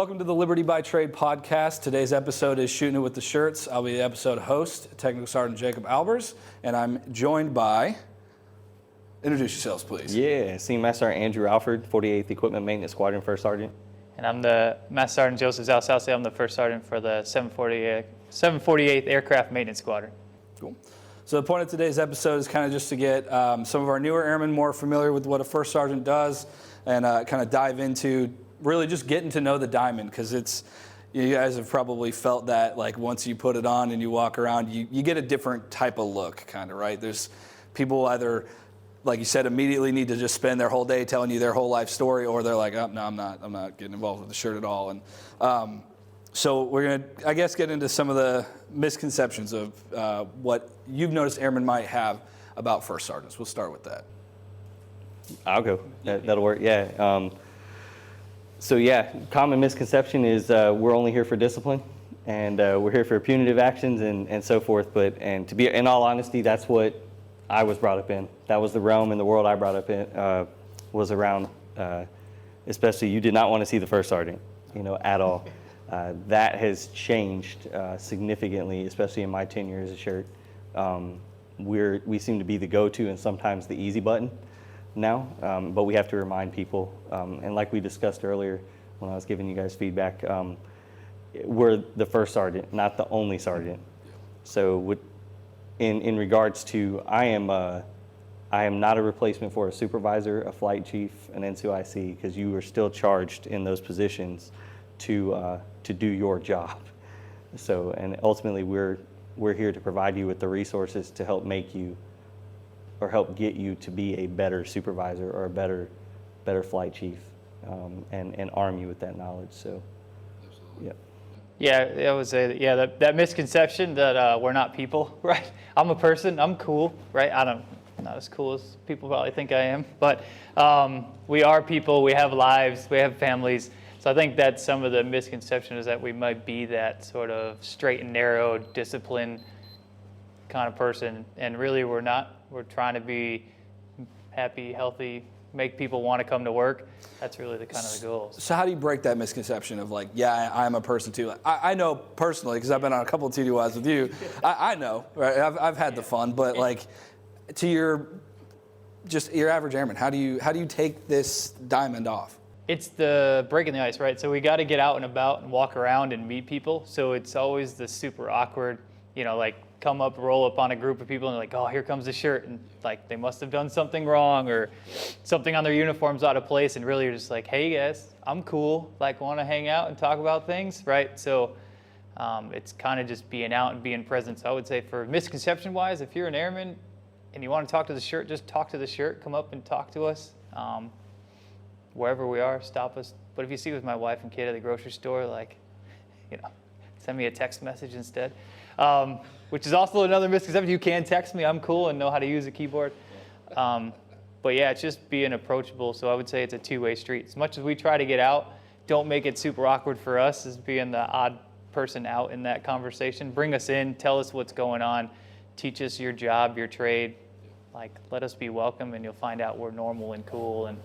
Welcome to the Liberty by Trade podcast. Today's episode is Shootin' with the Shirts. I'll be the episode host, Technical Sergeant Jacob Albers, and I'm joined by... Introduce yourselves, please. Yeah, Senior Master Sergeant Andrew Alford, 48th Equipment Maintenance Squadron, First Sergeant. And I'm the Master Sergeant Joseph Zawistowski. I'm the First Sergeant for the 748th Aircraft Maintenance Squadron. Cool. So the point of today's episode is kind of just to get some of our newer airmen more familiar with what a First Sergeant does and kind of dive into really just getting to know the diamond, because it's, you guys have probably felt that, like, once you put it on and you walk around, you get a different type of look, kind of, right? There's people either, like you said, immediately need to just spend their whole day telling you their whole life story, or they're like, oh, no, I'm not getting involved with the shirt at all. And so we're going to, I guess, get into some of the misconceptions of what you've noticed airmen might have about First Sergeants. We'll start with that. I'll go. That'll work, yeah. So yeah, common misconception is we're only here for discipline, and we're here for punitive actions and so forth. And to be, in all honesty, that's what I was brought up in. That was the realm and the world I brought up in, was around, especially you did not want to see the First Sergeant, at all. That has changed significantly, especially in my tenure as a shirt. We seem to be the go-to and sometimes the easy button now, but we have to remind people, and like we discussed earlier when I was giving you guys feedback, we're the First Sergeant, not the only sergeant. So in regards to, I am not a replacement for a supervisor, a flight chief, an NCOIC, because you are still charged in those positions to do your job. So, and ultimately we're here to provide you with the resources to help make you, or help get you to be a better supervisor or a better flight chief, and arm you with that knowledge. So, yeah. Yeah, it was that misconception that we're not people, right? I'm a person, I'm cool, right? I'm not as cool as people probably think I am, but we are people, we have lives, we have families. So I think that's some of the misconception, is that we might be that sort of straight and narrow, disciplined kind of person, and really we're not. We're trying to be happy, healthy, make people want to come to work. That's really the kind of the goal. So how do you break that misconception of, like, yeah, I'm a person too? Like, I know personally, because I've been on a couple of TDYs with you. I know, right? I've had the fun, but like, to your average airman, how do you take this diamond off? It's the breaking the ice, right? So we got to get out and about and walk around and meet people. So it's always the super awkward, like come up, roll up on a group of people and like, oh, here comes the shirt. And like, they must have done something wrong or something on their uniform's out of place. And really you're just like, hey guys, I'm cool. Like, want to hang out and talk about things, right? So it's kind of just being out and being present. So I would say, for misconception wise, if you're an airman and you want to talk to the shirt, just talk to the shirt, come up and talk to us. Wherever we are, stop us. But if you see with my wife and kid at the grocery store, like, send me a text message instead. Which is also another misconception. You can text me, I'm cool and know how to use a keyboard. But yeah, it's just being approachable. So I would say it's a two-way street. As much as we try to get out, don't make it super awkward for us as being the odd person out in that conversation. Bring us in, tell us what's going on, teach us your job, your trade. Like, let us be welcome, and you'll find out we're normal and cool.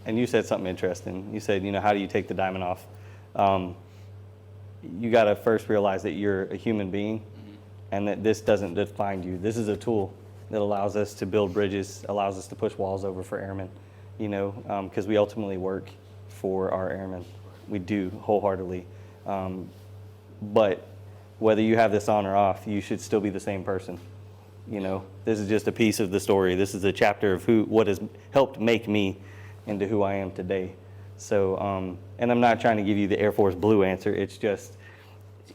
And you said something interesting. You said, how do you take the diamond off? You got to first realize that you're a human being, and that this doesn't define you. This is a tool that allows us to build bridges, allows us to push walls over for airmen, because we ultimately work for our airmen. We do wholeheartedly. But whether you have this on or off, you should still be the same person. This is just a piece of the story. This is a chapter of what has helped make me into who I am today. So, and I'm not trying to give you the Air Force Blue answer. It's just,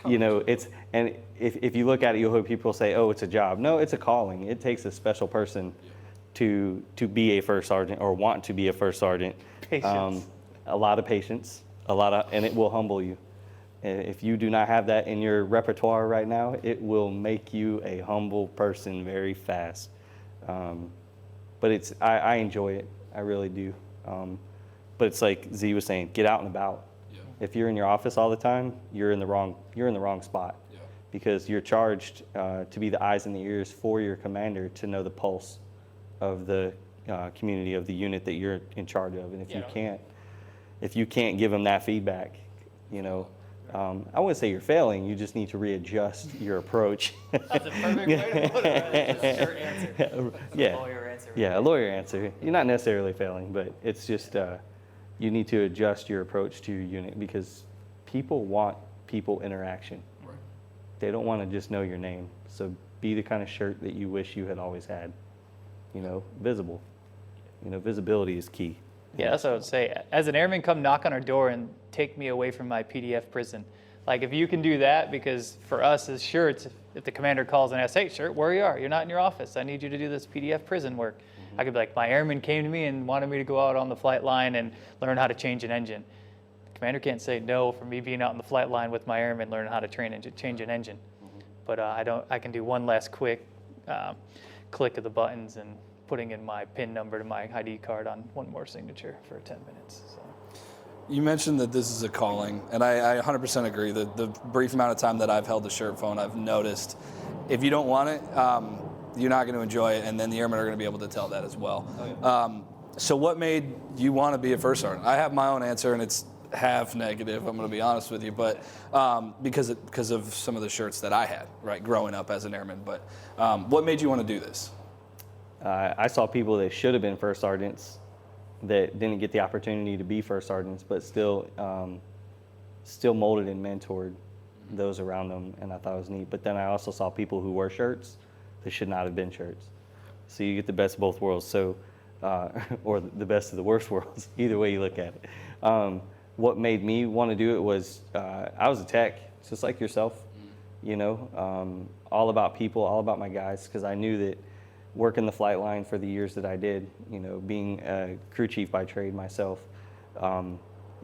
and if you look at it, you'll hear people say, oh, it's a job. No, it's a calling. It takes a special person to be a First Sergeant or want to be a First Sergeant. Patience. A lot of patience, and it will humble you. If you do not have that in your repertoire right now, it will make you a humble person very fast. But I enjoy it. I really do. But it's like Z was saying, get out and about. Yeah. If you're in your office all the time, you're in the wrong spot. Yeah. Because you're charged to be the eyes and the ears for your commander, to know the pulse of the community, of the unit that you're in charge of. And if you can't give them that feedback, You know, I wouldn't say you're failing. You just need to readjust your approach. That's a perfect way to put it. Right? It's just your answer. Yeah. A lawyer answer. Yeah, a lawyer answer. You're not necessarily failing, but it's just you need to adjust your approach to your unit because people want people interaction. Right. They don't want to just know your name. So be the kind of shirt that you wish you had always had. You know, visible. You know, visibility is key. Yeah, that's what I would say. As an airman, come knock on our door and take me away from my PDF prison. Like, if you can do that, because for us as shirts, if the commander calls and asks, hey, shirt, where you are? You're not in your office. I need you to do this PDF prison work. I could be like, my airman came to me and wanted me to go out on the flight line and learn how to change an engine. The commander can't say no for me being out on the flight line with my airman learning how to change an engine. But I can do one last quick click of the buttons and putting in my PIN number to my ID card on one more signature for 10 minutes. So. You mentioned that this is a calling, and I 100% agree. The brief amount of time that I've held the shirt phone, I've noticed if you don't want it, you're not going to enjoy it, and then the airmen are going to be able to tell that as well. Oh, yeah. So what made you want to be a first sergeant? I have my own answer, and it's half negative, I'm going to be honest with you, but because of some of the shirts that I had, right, growing up as an airman. But what made you want to do this? I saw people that should have been first sergeants that didn't get the opportunity to be first sergeants, but still molded and mentored those around them, and I thought it was neat. But then I also saw people who were shirts that should not have been shirts. So you get the best of both worlds, so or the best of the worst worlds, either way you look at it. What made me want to do it was I was a tech, just like yourself, you know, all about people, all about my guys, because I knew that working the flight line for the years that I did, you know, being a crew chief by trade myself,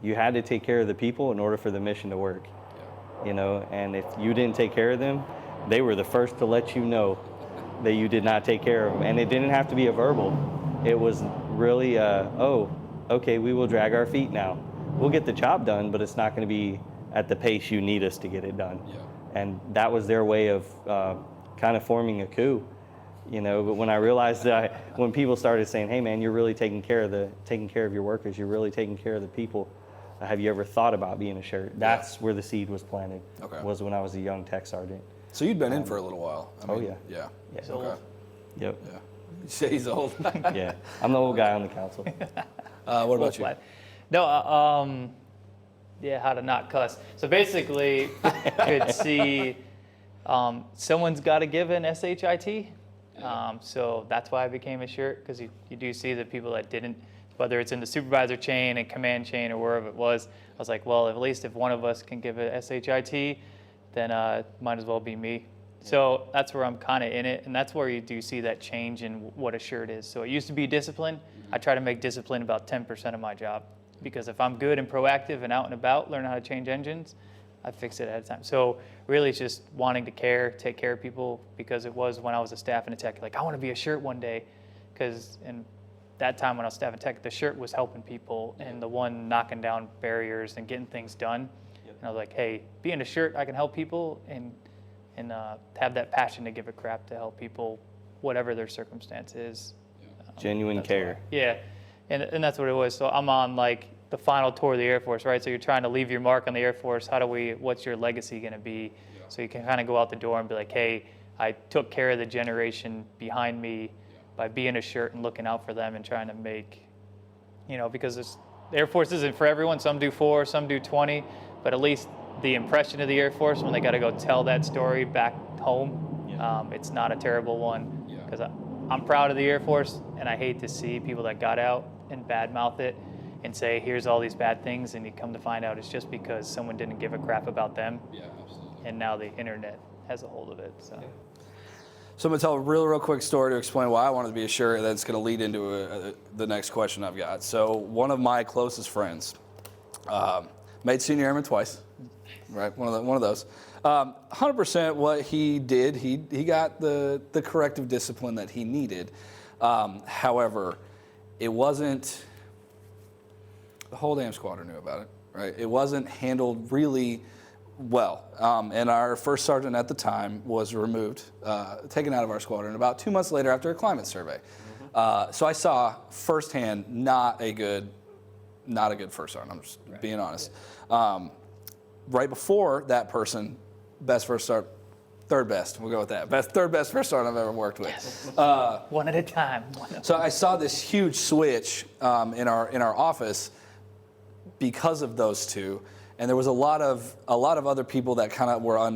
you had to take care of the people in order for the mission to work, you know, and if you didn't take care of them, they were the first to let you know that you did not take care of them. And it didn't have to be a verbal. It was really, oh, okay, we will drag our feet now. We'll get the job done, but it's not going to be at the pace you need us to get it done. Yeah. And that was their way of kind of forming a coup. You know, but when I realized that when people started saying, hey man, you're really taking care of your workers, you're really taking care of the people, have you ever thought about being a shirt? That's where the seed was planted. Okay. Was when I was a young tech sergeant. So you'd been in for a little while. I mean, yeah. Yeah. He's okay. old. Yep. Yeah. You say he's old. Yeah. I'm the old guy on the council. What about you? No, yeah, how to not cuss. So basically, could see someone's got to give an SHIT. So that's why I became a shirt, because you do see the people that didn't, whether it's in the supervisor chain and command chain or wherever it was. I was like, well, at least if one of us can give a SHIT, then might as well be me. So that's where I'm kind of in it, and that's where you do see that change in what a shirt is. So it used to be discipline. I try to make discipline about 10% of my job, because if I'm good and proactive and out and about, learn how to change engines, I fix it ahead of time. So really it's just wanting to take care of people, because it was when I was a staff and a tech, like I want to be a shirt one day, because in that time when I was staff and tech, the shirt was helping people and the one knocking down barriers and getting things done. And I was like, hey, being a shirt, I can help people and have that passion to give a crap to help people, whatever their circumstance is. Genuine care. Yeah, and that's what it was. So I'm on like the final tour of the Air Force, right? So you're trying to leave your mark on the Air Force. What's your legacy going to be? Yeah. So you can kind of go out the door and be like, hey, I took care of the generation behind me by being a shirt and looking out for them and trying to make, you know, because the Air Force isn't for everyone. Some do 4, some do 20, but at least the impression of the Air Force when they got to go tell that story back home, it's not a terrible one, because I'm proud of the Air Force, and I hate to see people that got out and badmouth it and say, here's all these bad things, and you come to find out it's just because someone didn't give a crap about them. Yeah, absolutely. And now the internet has a hold of it. So I'm going to tell a real quick story to explain why I wanted to be a shirt, and that's going to lead into the next question I've got. So one of my closest friends made senior airman twice, right? One of those. 100% what he did, he got the corrective discipline that he needed. However, it wasn't, the whole damn squadron knew about it, right? It wasn't handled really well. And our first sergeant at the time was removed, taken out of our squadron about 2 months later after a climate survey. So I saw firsthand not a good first sergeant, I'm just being honest. right before that person, best first sergeant, third best, we'll go with that. Third best first sergeant I've ever worked with. Yes. One at a time. So I saw this huge switch in our office because of those two, and there was a lot of other people that kind of were I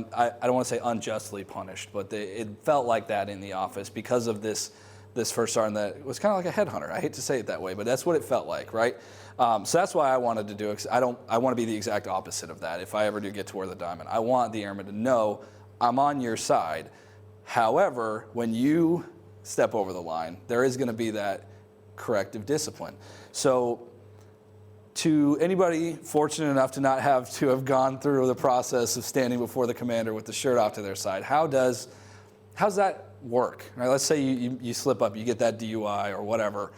don't want to say unjustly punished, but it felt like that in the office because of this first sergeant that was kind of like a headhunter. I hate to say it that way, but that's what it felt like, right? So that's why I wanted to do it. 'Cause I want to be the exact opposite of that. If I ever do get to wear the diamond, I want the airmen to know I'm on your side. However, when you step over the line, there is going to be that corrective discipline. So to anybody fortunate enough to not have to have gone through the process of standing before the commander with the shirt off to their side, how's that work? Right, let's say you slip up, you get that DUI or whatever.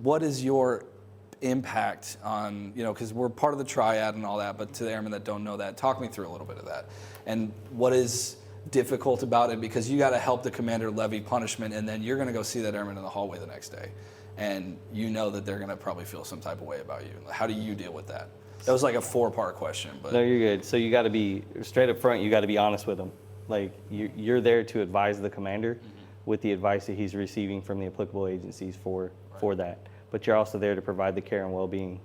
What is your impact on, because we're part of the triad and all that, but to the airmen that don't know that, talk me through a little bit of that. And what is difficult about it, because you got to help the commander levy punishment, and then you're going to go see that airman in the hallway the next day, and you know that they're going to probably feel some type of way about you. How do you deal with that? That was like a 4-part question. But no, you're good. So you got to be straight up front. You got to be honest with them. Like you're there to advise the commander with the advice that he's receiving from the applicable agencies for that. But you're also there to provide the care and well-being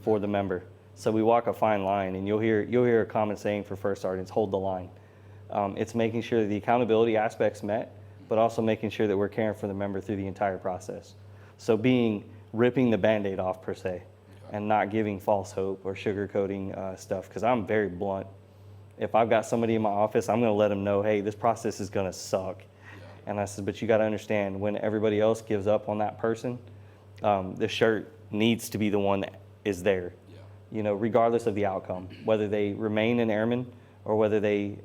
for the member. So we walk a fine line, and you'll hear a common saying for first sergeants: hold the line. It's making sure that the accountability aspect's met, but also making sure that we're caring for the member through the entire process. So ripping the Band-Aid off per se, and not giving false hope or sugarcoating stuff, because I'm very blunt. If I've got somebody in my office, I'm going to let them know, hey, this process is going to suck. Yeah. And I said, but you got to understand, when everybody else gives up on that person, the shirt needs to be the one that is there, regardless of the outcome, whether they remain an airman or whether they,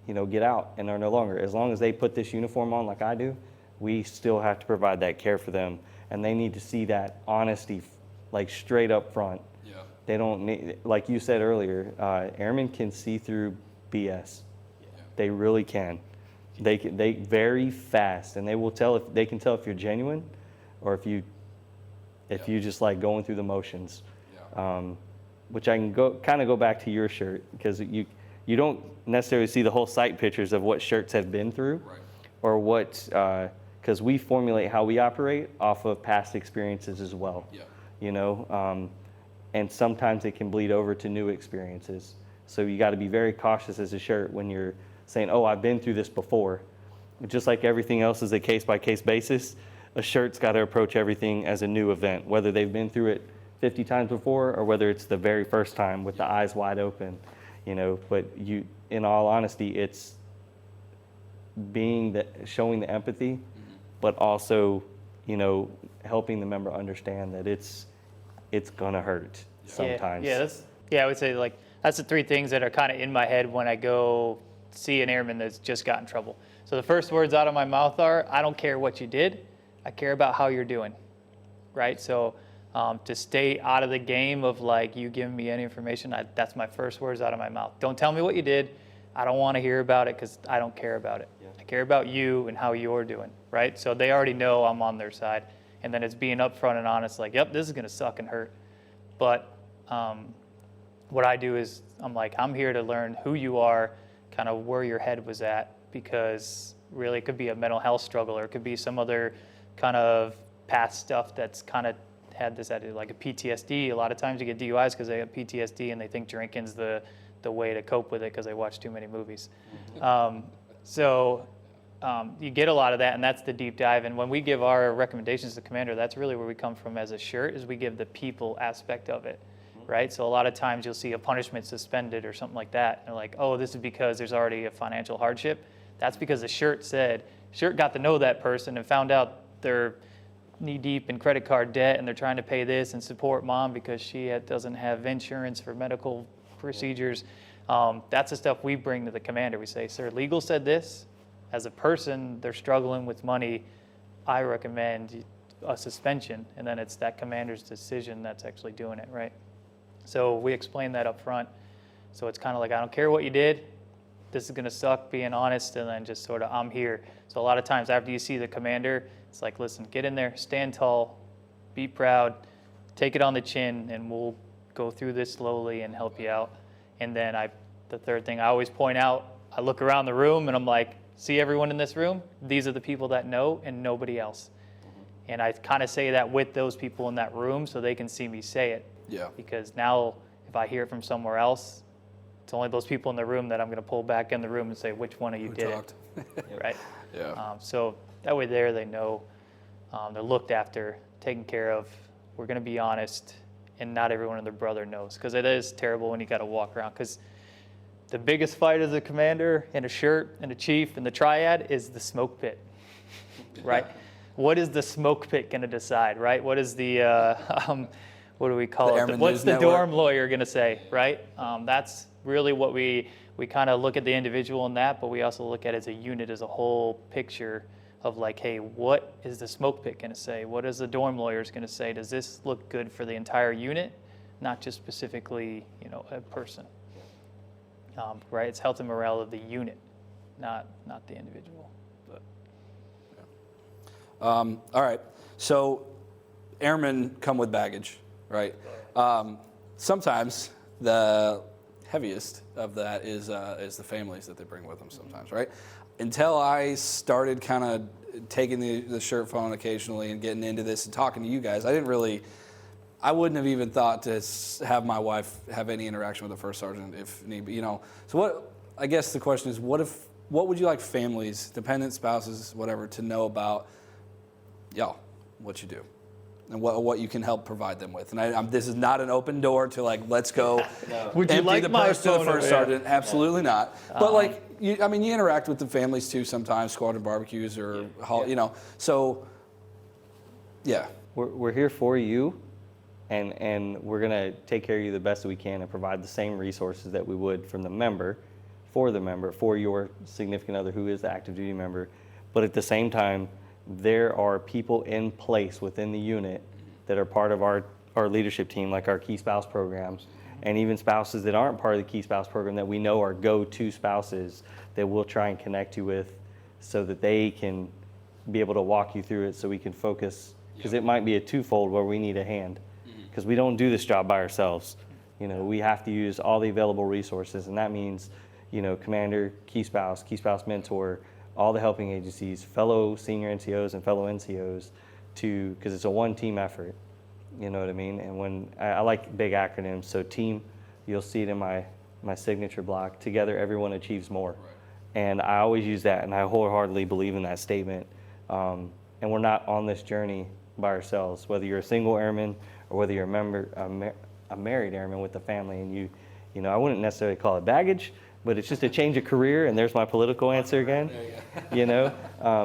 get out and are no longer. As long as they put this uniform on like I do, we still have to provide that care for them, and they need to see that honesty, like straight up front. Yeah. They don't need, like you said earlier, airmen can see through BS. Yeah. They really can. They very fast, and they will tell if they can tell if you're genuine, or if you just like going through the motions. Yeah. Which I can go back to your shirt, because you don't necessarily see the whole sight pictures of what shirts have been through, right, or what, because we formulate how we operate off of past experiences as well. Yeah. And sometimes it can bleed over to new experiences. So you got to be very cautious as a shirt when you're saying, oh, I've been through this before. Just like everything else is a case-by-case basis, a shirt's got to approach everything as a new event, whether they've been through it 50 times before or whether it's the very first time with the eyes wide open. But in all honesty, it's showing the empathy, but also, helping the member understand that it's gonna hurt sometimes. I would say that's the 3 things that are kind of in my head when I go see an airman that's just got in trouble. So the first words out of my mouth are, I don't care what you did, I care about how you're doing, right? So to stay out of the game of you giving me any information, that's my first words out of my mouth. Don't tell me what you did. I don't want to hear about it because I don't care about it. Yeah. I care about you and how you're doing, right? So they already know I'm on their side. And then it's being upfront and honest, yep, this is going to suck and hurt. But what I do is I'm here to learn who you are, kind of where your head was at, because really it could be a mental health struggle, or it could be some other kind of past stuff that's kind of had this attitude, like a PTSD. A lot of times you get DUIs because they have PTSD and they think drinking's the way to cope with it because they watch too many movies. You get a lot of that, and that's the deep dive. And when we give our recommendations to the commander, that's really where we come from as a shirt, is we give the people aspect of it, right? So a lot of times you'll see a punishment suspended or something like that. And they're like, oh, this is because there's already a financial hardship. That's because the shirt got to know that person and found out they're knee-deep in credit card debt, and they're trying to pay this and support mom because she doesn't have insurance for medical procedures. That's the stuff we bring to the commander. We say, sir, legal said this. As a person, they're struggling with money. I recommend a suspension, and then it's that commander's decision that's actually doing it, right? So we explain that up front. So it's kind of I don't care what you did. This is going to suck, being honest, and then just sort of, I'm here. So a lot of times after you see the commander, it's listen, get in there, stand tall, be proud, take it on the chin, and we'll go through this slowly and help you out. And then the third thing I always point out, I look around the room and I'm like, see everyone in this room? These are the people that know and nobody else. And I kind of say that with those people in that room so they can see me say it. Yeah. Because now if I hear it from somewhere else, it's only those people in the room that I'm going to pull back in the room and say, which one of you did it, right? Yeah. So that way they know they're looked after, taken care of. We're going to be honest, and not everyone and their brother knows, because it is terrible when you got to walk around. Because the biggest fight as a commander and a shirt and a chief and the triad is the smoke pit, right? What is the smoke pit going to decide, right? What is the what do we call it? What's the dorm lawyer going to say, right? That's really what we kind of look at the individual in that, but we also look at it as a unit, as a whole picture of like, hey, what is the smoke pit going to say? What is the dorm lawyers going to say? Does this look good for the entire unit, not just specifically, a person? Right? It's health and morale of the unit, not the individual. But. All right. So airmen come with baggage, right? Sometimes the heaviest of that is the families that they bring with them sometimes, right? Until I started kind of taking the shirt phone occasionally and getting into this and talking to you guys, I wouldn't have even thought to have my wife have any interaction with the first sergeant if need be, So I guess the question is, what would you like families, dependent spouses, whatever, to know about y'all, what you do? And what you can help provide them with. And this is not an open door to let's go Would you empty like the my purse to the phone first over sergeant. Absolutely not. But you interact with the families too sometimes, squadron barbecues or, so yeah. We're here for you, and we're going to take care of you the best that we can and provide the same resources that we would from the member, for your significant other who is the active duty member. But at the same time, there are people in place within the unit that are part of our leadership team, like our Key Spouse programs, and even spouses that aren't part of the Key Spouse program that we know are go-to spouses that we'll try and connect you with so that they can be able to walk you through it so we can focus, because it might be a twofold where we need a hand, because we don't do this job by ourselves. We have to use all the available resources, and that means, commander, Key Spouse mentor, all the helping agencies, fellow senior NCOs and fellow NCOs, because it's a one-team effort, you know what I mean? And when I like big acronyms, so team, you'll see it in my signature block. Together, everyone achieves more. Right. And I always use that, and I wholeheartedly believe in that statement. And we're not on this journey by ourselves, whether you're a single airman or whether you're a married airman with a family, and I wouldn't necessarily call it baggage, but it's just a change of career, and there's my political answer again,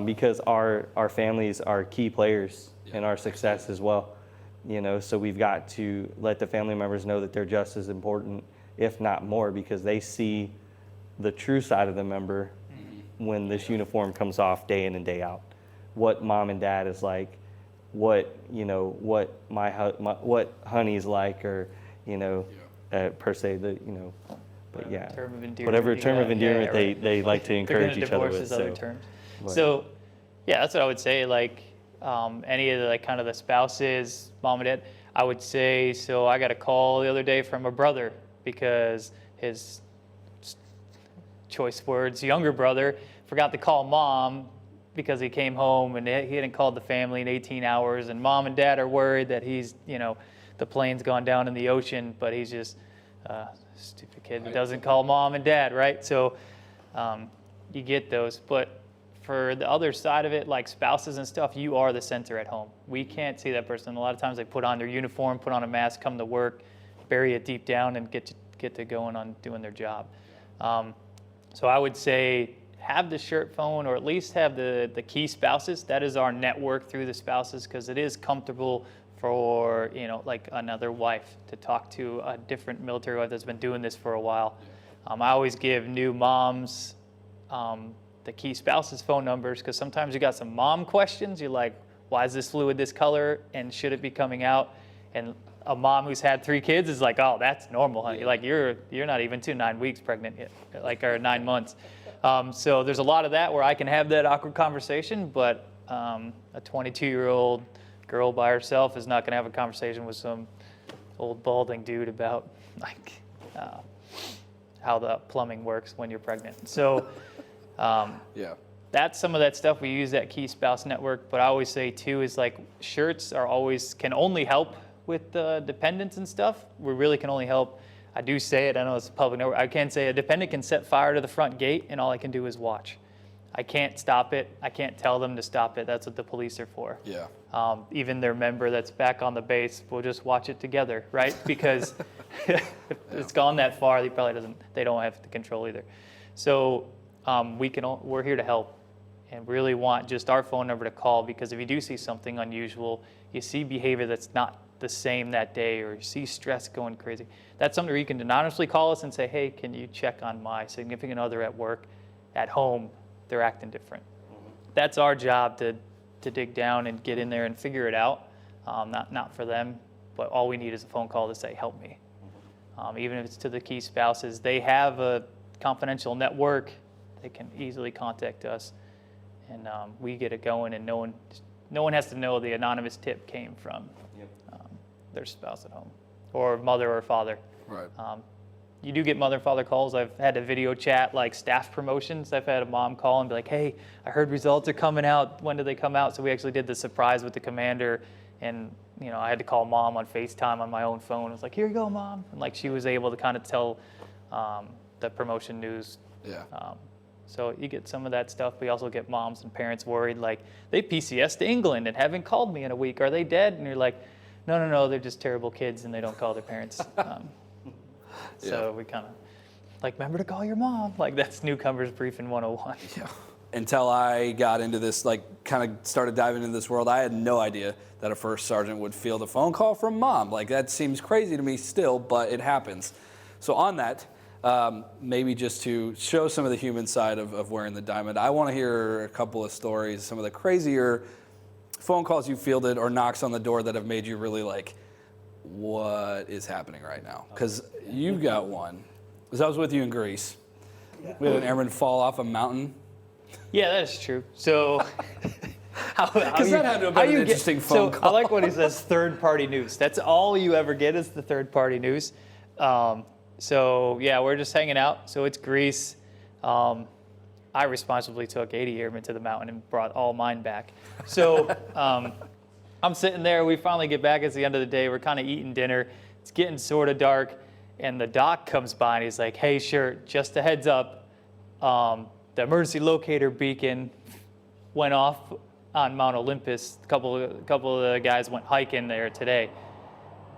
because our families are key players in our success as well, so we've got to let the family members know that they're just as important, if not more, because they see the true side of the member when this uniform comes off day in and day out, what mom and dad is like, what honey's like, or, per se, but yeah, whatever term of endearment they like to encourage each other with. Other terms. So, yeah, that's what I would say. Any of the kind of the spouses, mom and dad, I would say. So I got a call the other day from a brother because his choice words, younger brother, forgot to call mom because he came home and he hadn't called the family in 18 hours, and mom and dad are worried that he's, the plane's gone down in the ocean, but he's just. Stupid kid that doesn't call mom and dad, right? So you get those. But for the other side of it, like spouses and stuff, you are the center at home. We can't see that person. A lot of times they put on their uniform, put on a mask, come to work, bury it deep down, and get to going on doing their job. So I would say have the shirt phone, or at least have the key spouses. That is our network through the spouses, because it is comfortable for another wife to talk to a different military wife that's been doing this for a while. I always give new moms the key spouses phone numbers, because sometimes you got some mom questions. You're like, why is this fluid this color, and should it be coming out? And a mom who's had 3 kids is like, oh, that's normal, honey. Like you're not even 9 weeks pregnant yet, or 9 months. So there's a lot of that where I can have that awkward conversation, but a 22-year-old girl by herself is not going to have a conversation with some old balding dude about how the plumbing works when you're pregnant. So Yeah. that's some of that stuff we use at Key Spouse Network. But I always say too is like shirts can only help with dependents and stuff. We really can only help. I do say it, I know it's a public network. I can say a dependent can set fire to the front gate and all I can do is watch. I can't stop it. I can't tell them to stop it. That's what the police are for. Yeah. Even their member that's back on the base, we'll just watch it together, right? Because if it's gone that far, they don't have the control either. So we're here to help and really want just our phone number to call, because if you do see something unusual, you see behavior that's not the same that day, or you see stress going crazy, that's something where you can anonymously call us and say, hey, can you check on my significant other at work, at home, they're acting different. That's our job to dig down and get in there and figure it out. Not for them, but all we need is a phone call to say, help me. Even if it's to the key spouses, they have a confidential network. They can easily contact us, and we get it going, and no one has to know the anonymous tip came from their spouse at home, or mother or father. Right. You do get mother and father calls. I've had a video chat, like staff promotions. I've had a mom call and be like, hey, I heard results are coming out. When do they come out? So we actually did the surprise with the commander, and I had to call mom on FaceTime on my own phone. I was like, here you go, mom. And like she was able to kind of tell the promotion news. Yeah. So you get some of that stuff. We also get moms and parents worried, like they PCS to England and haven't called me in a week. Are they dead? And you're like, no, they're just terrible kids and they don't call their parents. So we kind of like, remember to call your mom. Like that's newcomers briefing 101. Yeah. Until I got into this, like kind of started diving into this world, I had no idea that a first sergeant would field a phone call from mom. Like that seems crazy to me still, but it happens. So on that, maybe just to show some of the human side of wearing the diamond, I want to hear a couple of stories, some of the crazier phone calls you fielded or knocks on the door that have made you really like, what is happening right now? Because you got one. Because I was with you in Greece. We had an airman fall off a mountain. Yeah, that is true. So, Because that had to have been an interesting phone call. I like when he says third-party news. That's all you ever get is the third-party news. So yeah, we're just hanging out. So it's Greece. I responsibly took 80 airmen to the mountain and brought all mine back. So I'm sitting there. We finally get back. It's the end of the day. We're kind of eating dinner. It's getting sort of dark. And the doc comes by and he's like, hey, Shirt, just a heads up. The emergency locator beacon went off on Mount Olympus. A couple of the guys went hiking there today.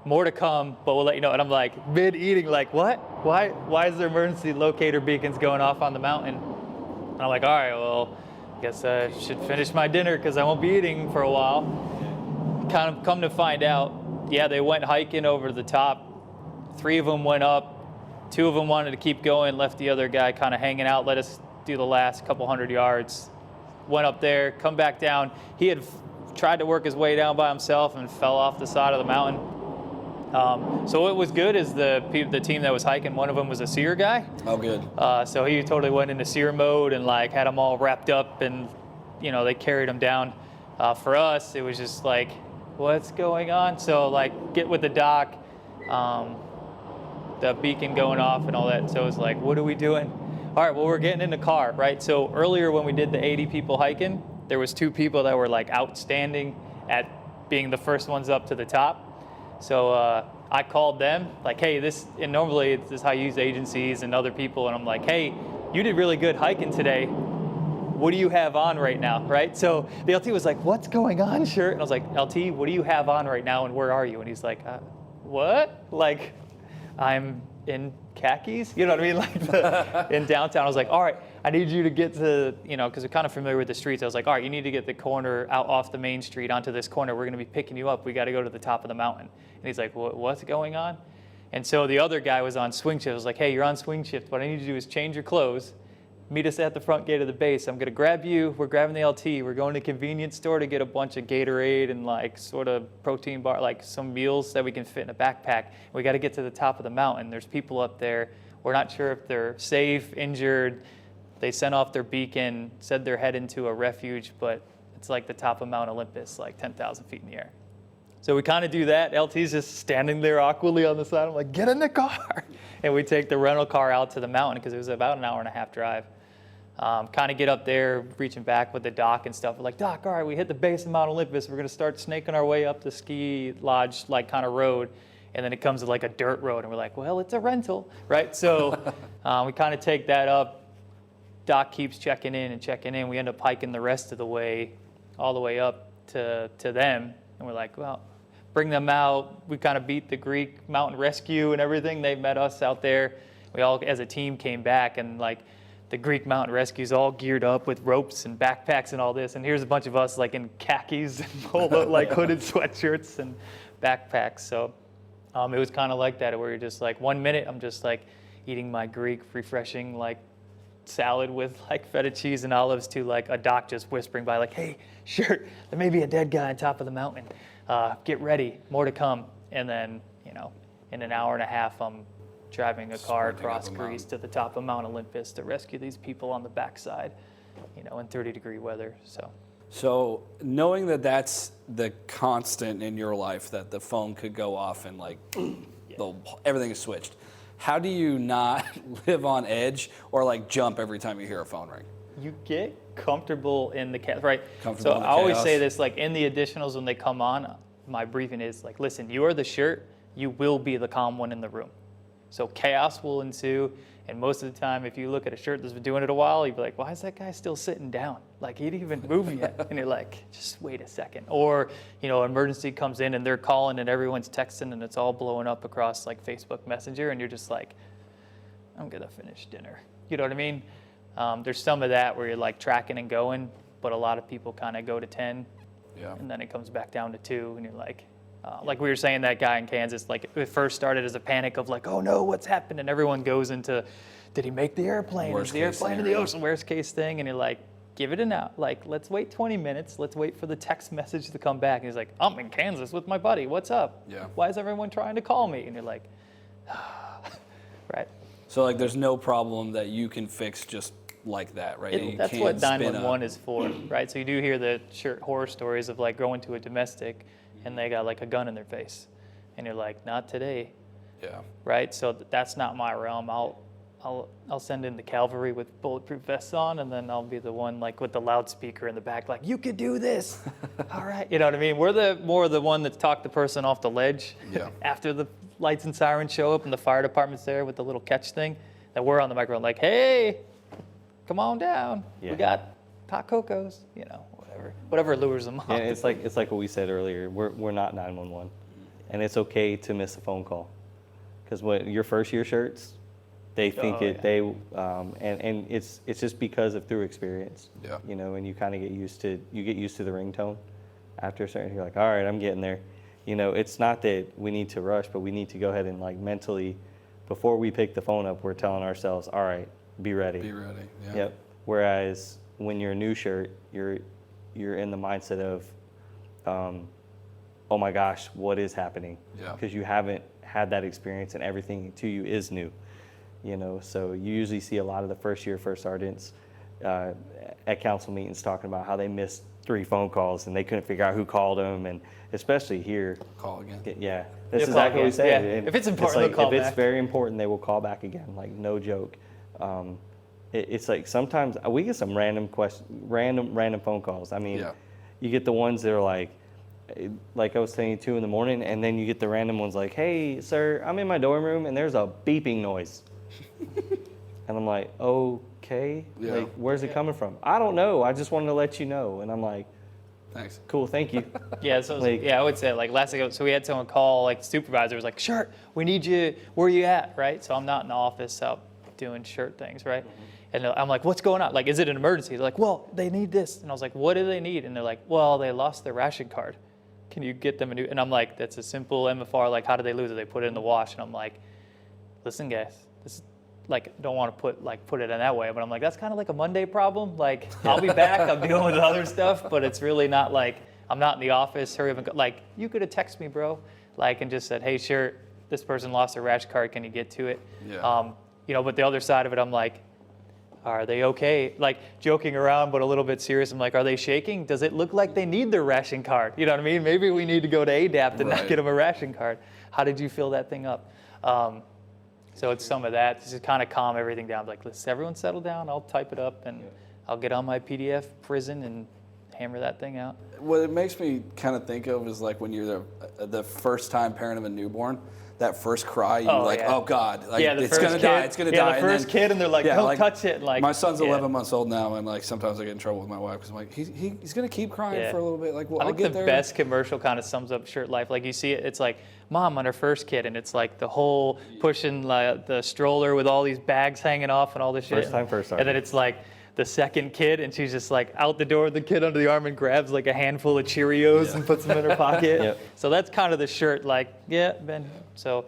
More to come, but we'll let you know. And I'm like, mid-eating, like, what? Why is there emergency locator beacons going off on the mountain? And I'm like, all right, well, I guess I should finish my dinner because I won't be eating for a while. Kind of come to find out, yeah, they went hiking over the top. 3 of them went up. 2 of them wanted to keep going, left the other guy kind of hanging out, let us do the last couple hundred yards. Went up there, come back down. He had tried to work his way down by himself and fell off the side of the mountain. So what was good is the team that was hiking, one of them was a seer guy. Oh, good. So he totally went into seer mode and like had them all wrapped up, and they carried him down. For us, it was just like, what's going on? So like get with the doc, the beacon going off and all that. So it's like, what are we doing? All right, well, we're getting in the car, right? So earlier when we did the 80 people hiking, there was 2 people that were like outstanding at being the first ones up to the top. So I called them, like, hey, and normally this is how you use agencies and other people, and I'm like, hey, you did really good hiking today. What do you have on right now, right? So the LT was like, what's going on, Shirt? And I was like, LT, what do you have on right now, and where are you? And he's like, what? Like, I'm in khakis? You know what I mean? Like in downtown. I was like, all right, I need you to get to, because we're kind of familiar with the streets. I was like, all right, you need to get the corner out off the main street onto this corner. We're going to be picking you up. We got to go to the top of the mountain. And he's like, what's going on? And so the other guy was on swing shift. I was like, hey, you're on swing shift. What I need you to do is change your clothes. Meet us at the front gate of the base. I'm going to grab you. We're grabbing the LT. We're going to a convenience store to get a bunch of Gatorade and like sort of protein bar, like some meals that we can fit in a backpack. We got to get to the top of the mountain. There's people up there. We're not sure if they're safe, injured. They sent off their beacon, said they're heading to a refuge, but it's like the top of Mount Olympus, like 10,000 feet in the air. So we kind of do that. LT's just standing there awkwardly on the side. I'm like, get in the car. And we take the rental car out to the mountain because it was about an hour and a half drive. Kind of get up there, reaching back with the doc and stuff. We're like, Doc, all right, we hit the base of Mount Olympus. We're going to start snaking our way up the ski lodge, like kind of road. And then it comes to like a dirt road. And we're like, well, it's a rental, right? So we kind of take that up. Doc keeps checking in and checking in. We end up hiking the rest of the way, all the way up to them. And we're like, well, bring them out. We kind of beat the Greek mountain rescue and everything. They met us out there. We all, as a team, came back, and like the Greek mountain rescue's all geared up with ropes and backpacks and all this. And here's a bunch of us like in khakis and polo, like hooded sweatshirts and backpacks. So it was kind of like that, where you're just like 1 minute, I'm just like eating my Greek refreshing like salad with like feta cheese and olives, to like a doc just whispering by like, hey, sure, there may be a dead guy on top of the mountain. Get ready, more to come. And then, in an hour and a half, I'm driving a car across Greece to the top of Mount Olympus to rescue these people on the backside, in 30-degree weather. So knowing that that's the constant in your life, that the phone could go off and like everything is switched, how do you not live on edge or like jump every time you hear a phone ring? You get comfortable in the chaos, right? Comfortable so in the I always chaos. say this, like in the additionals when they come on, my briefing is like, listen, you are the shirt, you will be the calm one in the room. So chaos will ensue, and most of the time, if you look at a shirt that's been doing it a while, you'd be like, why is that guy still sitting down? Like, he didn't even move yet. And you're like, just wait a second. Or, emergency comes in and they're calling and everyone's texting and it's all blowing up across like Facebook Messenger, and you're just like, I'm gonna finish dinner. You know what I mean? There's some of that where you're like tracking and going, but a lot of people kind of go to 10, and then it comes back down to 2, and you're like we were saying, that guy in Kansas, like it first started as a panic of like, oh no, what's happened? And everyone goes into, did he make the airplane? Is the airplane in the ocean? Worst case thing. And you're like, give it an out. Like, let's wait 20 minutes. Let's wait for the text message to come back. And he's like, I'm in Kansas with my buddy. What's up? Yeah. Why is everyone trying to call me? And you're like, right. So like there's no problem that you can fix just like that, right? You That's can't what spin 911 is for, right? So you do hear the horror stories of like going to a domestic and they got like a gun in their face. And you're like, not today. Yeah. Right? So that's not my realm. I'll send in the cavalry with bulletproof vests on, and then I'll be the one like with the loudspeaker in the back, like, you could do this. All right. You know what I mean? We're more the one that's talked the person off the ledge after the lights and sirens show up and the fire department's there with the little catch thing, that we're on the microphone like, hey, come on down. We got hot cocos, whatever lures them on. Yeah, it's like what we said earlier. We're not 911, and it's okay to miss a phone call, because what your first year shirts, they think and it's just because of through experience. Yeah. And you kind of get used to the ringtone after a certain. You're like, all right, I'm getting there. It's not that we need to rush, but we need to go ahead and like mentally, before we pick the phone up, we're telling ourselves, all right, be ready. Be ready. Yeah. Yep. Whereas when you're a new shirt, you're in the mindset of, oh my gosh, what is happening? Yeah. Because you haven't had that experience, and everything to you is new. So you usually see a lot of the first sergeants at council meetings talking about how they missed 3 phone calls and they couldn't figure out who called them, and especially here. Call again. Yeah, that's They'll call exactly what we again. said. Yeah. And If it's important, they'll call if it's back. very important, they will call back again. Like, no joke. It's like sometimes we get some random phone calls. I mean, you get the ones that are like I was saying, 2 in the morning, and then you get the random ones like, hey, sir, I'm in my dorm room and there's a beeping noise. And I'm like, okay, like, where's it coming from? I don't know. I just wanted to let you know. And I'm like, thanks. Cool, thank you. I would say like last ago. So we had someone call, like the supervisor was like, shirt, we need you. Where are you at? Right. So I'm not in the office out doing shirt things. Right. And I'm like, what's going on? Like, is it an emergency? They're like, well, they need this. And I was like, what do they need? And they're like, well, they lost their ration card. Can you get them a new? And I'm like, that's a simple MFR. Like, how do they lose it? They put it in the wash. And I'm like, listen, guys, this is like, don't want to put it in that way, but I'm like, that's kind of like a Monday problem. Like, I'll be back. I'm dealing with other stuff, but it's really not like I'm not in the office. Hurry up and go. Like, you could have texted me, bro. Like, and just said, hey, sure, this person lost their ration card. Can you get to it? Yeah. But the other side of it, I'm like, are they okay? Like joking around, but a little bit serious. I'm like, are they shaking? Does it look like they need their ration card? You know what I mean? Maybe we need to go to ADAPT and not get them a ration card. How did you fill that thing up? So it's some of that. Just kind of calm everything down. Like, let's everyone settle down. I'll type it up and I'll get on my PDF prison and hammer that thing out. What it makes me kind of think of is like when you're the first time parent of a newborn, that first cry, you're oh God, like it's gonna die, it's gonna die. Yeah, the first kid, and they're like, don't touch it. Like my son's 11 months old now, and like sometimes I get in trouble with my wife because I'm like, he's gonna keep crying for a little bit. Like, well, I'll get there. I think the best commercial kind of sums up shirt life. Like you see it, it's like mom on her first kid, and it's like the whole pushing like, the stroller with all these bags hanging off and all this shit. First time. And then it's like the second kid, and she's just like out the door with the kid under the arm and grabs like a handful of Cheerios and puts them in her pocket. Yep. So that's kind of the shirt, like, yeah, Ben. So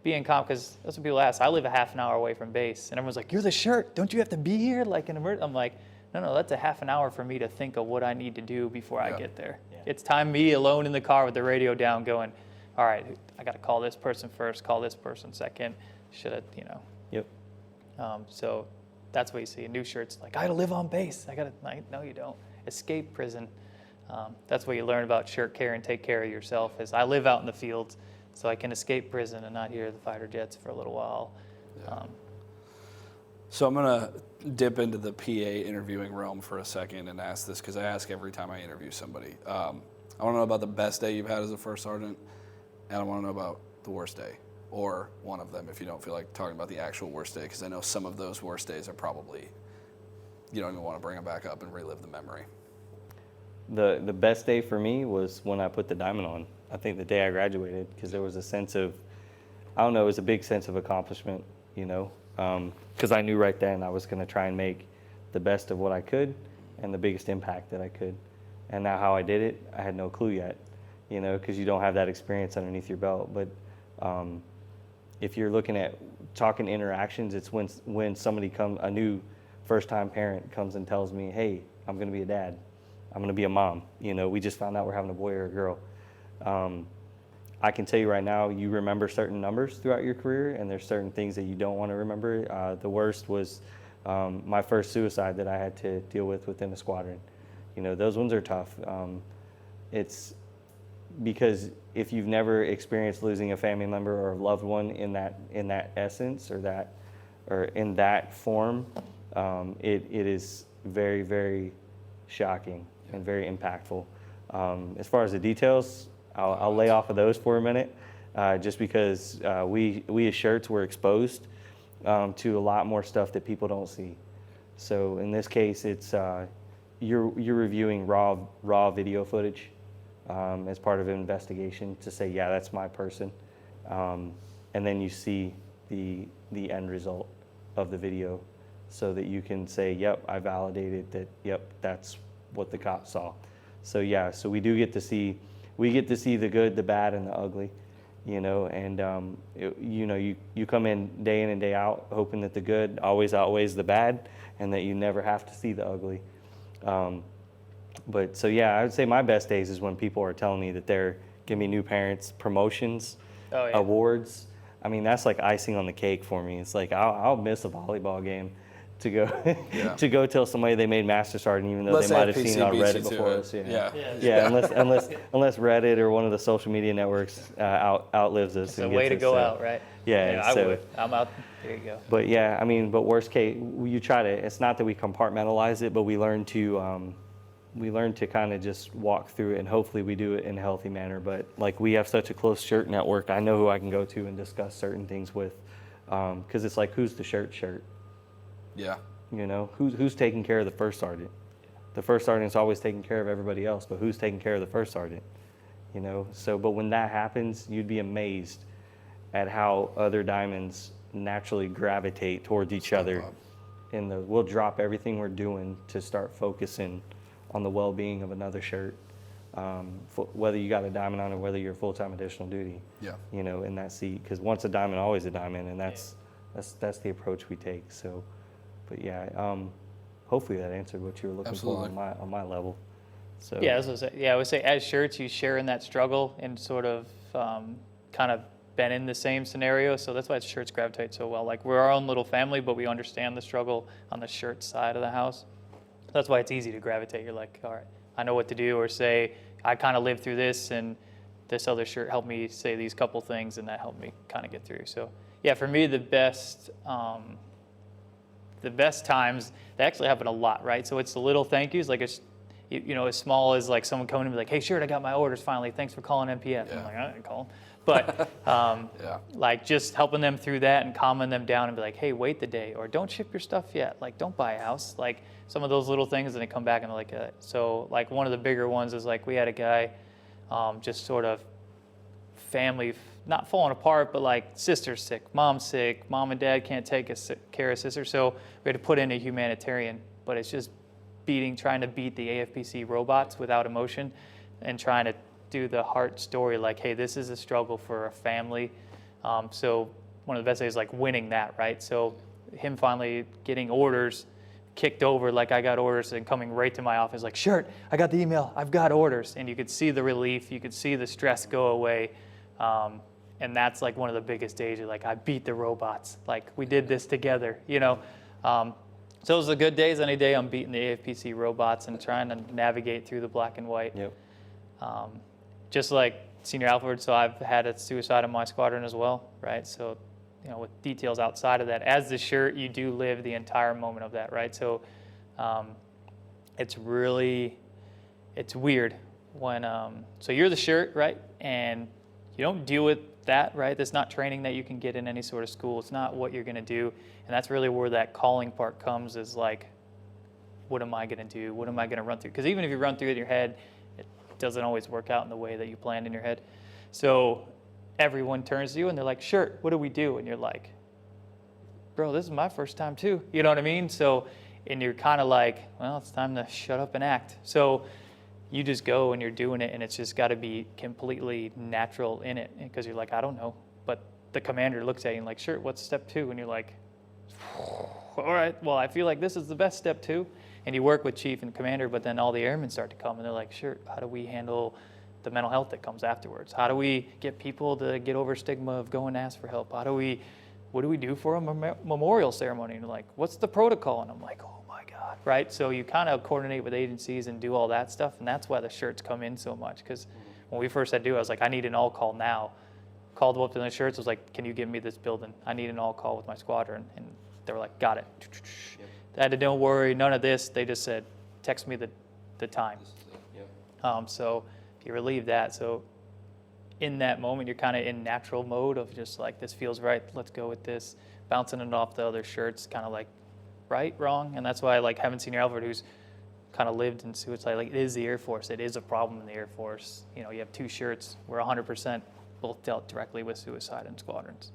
being calm, because that's what people ask. I live a half an hour away from base, and everyone's like, you're the shirt. Don't you have to be here like an emergency? I'm like, no, that's a half an hour for me to think of what I need to do before I get there. Yeah. It's time me alone in the car with the radio down going, all right, I got to call this person first, call this person second. Should I, Yep. So that's what you see. A new shirt's like, I got to live on base. No, you don't. Escape prison. That's what you learn about shirt care and take care of yourself is I live out in the fields, so I can escape prison and not hear the fighter jets for a little while. Yeah. So I'm going to dip into the PA interviewing realm for a second and ask this because I ask every time I interview somebody. I want to know about the best day you've had as a first sergeant, and I want to know about the worst day, or one of them if you don't feel like talking about the actual worst day, because I know some of those worst days are probably, you don't even want to bring them back up and relive the memory. The best day for me was when I put the diamond on. I think the day I graduated, because there was a sense of, I don't know, it was a big sense of accomplishment, because I knew right then I was going to try and make the best of what I could and the biggest impact that I could. And now how I did it, I had no clue yet, because you don't have that experience underneath your belt. But if you're looking at talking interactions, it's when somebody a new first-time parent comes and tells me, hey, I'm going to be a dad. I'm going to be a mom. We just found out we're having a boy or a girl. I can tell you right now, you remember certain numbers throughout your career, and there's certain things that you don't want to remember. The worst was my first suicide that I had to deal with within a squadron. Those ones are tough. It's because if you've never experienced losing a family member or a loved one in that essence or in that form, it is very, very shocking and very impactful. As far as the details, I'll lay off of those for a minute, just because we as shirts were exposed to a lot more stuff that people don't see. So in this case, it's you're reviewing raw video footage as part of an investigation to say, yeah, that's my person, and then you see the end result of the video, so that you can say, yep, I validated that. Yep, that's what the cops saw. So yeah, so we get to see the good, the bad, and the ugly, and you come in and day out hoping that the good always outweighs the bad, and that you never have to see the ugly. But so yeah, I would say my best days is when people are telling me that they're giving me new parents promotions, awards. I mean, that's like icing on the cake for me. It's like I'll miss a volleyball game to go tell somebody they made Master Sergeant, even though they might have seen it on Reddit before us. Yeah. Unless Reddit or one of the social media networks outlives us. It's a way to go out, right? Yeah. I would. I'm out. There you go. But yeah, I mean, but worst case, you try to. It's not that we compartmentalize it, but we learn to kind of just walk through it, and hopefully we do it in a healthy manner. But like, we have such a close shirt network. I know who I can go to and discuss certain things with, because it's like, who's the shirt? Yeah. Who's taking care of the first sergeant? The first sergeant's always taking care of everybody else, but who's taking care of the first sergeant? So, but when that happens, you'd be amazed at how other diamonds naturally gravitate towards each other. We'll drop everything we're doing to start focusing on the well-being of another shirt, whether you got a diamond on or whether you're full-time additional duty. Yeah. In that seat, because once a diamond, always a diamond, and that's the approach we take. So. But yeah, hopefully that answered what you were looking for on my level. So yeah, I would say as shirts, you share in that struggle and sort of kind of been in the same scenario, so that's why shirts gravitate so well. Like, we're our own little family, but we understand the struggle on the shirt side of the house. That's why it's easy to gravitate. You're like, all right, I know what to do, or say, I kind of lived through this, and this other shirt helped me say these couple things, and that helped me kind of get through. So yeah, for me, the best times, they actually happen a lot, right? So it's the little thank yous, like it's, you know, as small as like someone coming to me like, hey, Shirt, I got my orders finally. Thanks for calling MPF. Yeah. I'm like, I didn't call them. But like just helping them through that and calming them down and be like, hey, wait the day, or don't ship your stuff yet. Like, don't buy a house. Like some of those little things, and they come back and they're like, so like one of the bigger ones is like we had a guy just sort of family, not falling apart, but like sister's sick, mom's sick, mom and dad can't take care of sister. So we had to put in a humanitarian, but it's just trying to beat the AFPC robots without emotion and trying to do the heart story like, hey, this is a struggle for a family. So one of the best things is like winning that, right? So him finally getting orders kicked over, like I got orders, and coming right to my office like, Shirt, I got the email, I've got orders. And you could see the relief, you could see the stress go away. And that's like one of the biggest days. You're like, I beat the robots. Like, we did this together, you know? So those are the good days. Any day I'm beating the AFPC robots and trying to navigate through the black and white. Yep. Just like Senior Alford, so I've had a suicide in my squadron as well, right? So, you know, with details outside of that, as the Shirt, you do live the entire moment of that, right? So it's weird when, so you're the Shirt, right? And you don't deal with that, right? That's not training that you can get in any sort of school. It's not what you're going to do. And that's really where that calling part comes, is like, what am I going to do? What am I going to run through? Because even if you run through it in your head, it doesn't always work out in the way that you planned in your head. So everyone turns to you and they're like, Shirt, what do we do? And you're like, bro, this is my first time too. You know what I mean? So, and you're kind of like, well, it's time to shut up and act. So you just go and you're doing it, and it's just got to be completely natural in it, because you're like, I don't know. But the commander looks at you and like, Shirt, what's step 2? And you're like, all right, well, I feel like this is the best step 2. And you work with chief and commander, but then all the airmen start to come, and they're like, Shirt, how do we handle the mental health that comes afterwards? How do we get people to get over stigma of going to ask for help? What do we do for a memorial ceremony? And they're like, what's the protocol? And I'm like, oh my God, right? So you kind of coordinate with agencies and do all that stuff, and that's why the Shirts come in so much. Because when we first had to do it, I was like, I need an all-call now. Called up to the Shirts, was like, can you give me this building? I need an all-call with my squadron. And they were like, got it. Yep. They had to, don't worry, none of this. They just said, text me the time. Yep. So you relieve that. So in that moment, you're kind of in natural mode of just like, this feels right, let's go with this, bouncing it off the other Shirts, kind of like right, wrong. And that's why I like having Senior Alford, who's kind of lived in suicide. Like, it is the Air Force. It is a problem in the Air Force. You know, you have 2 Shirts. We're 100% both dealt directly with suicide in squadrons.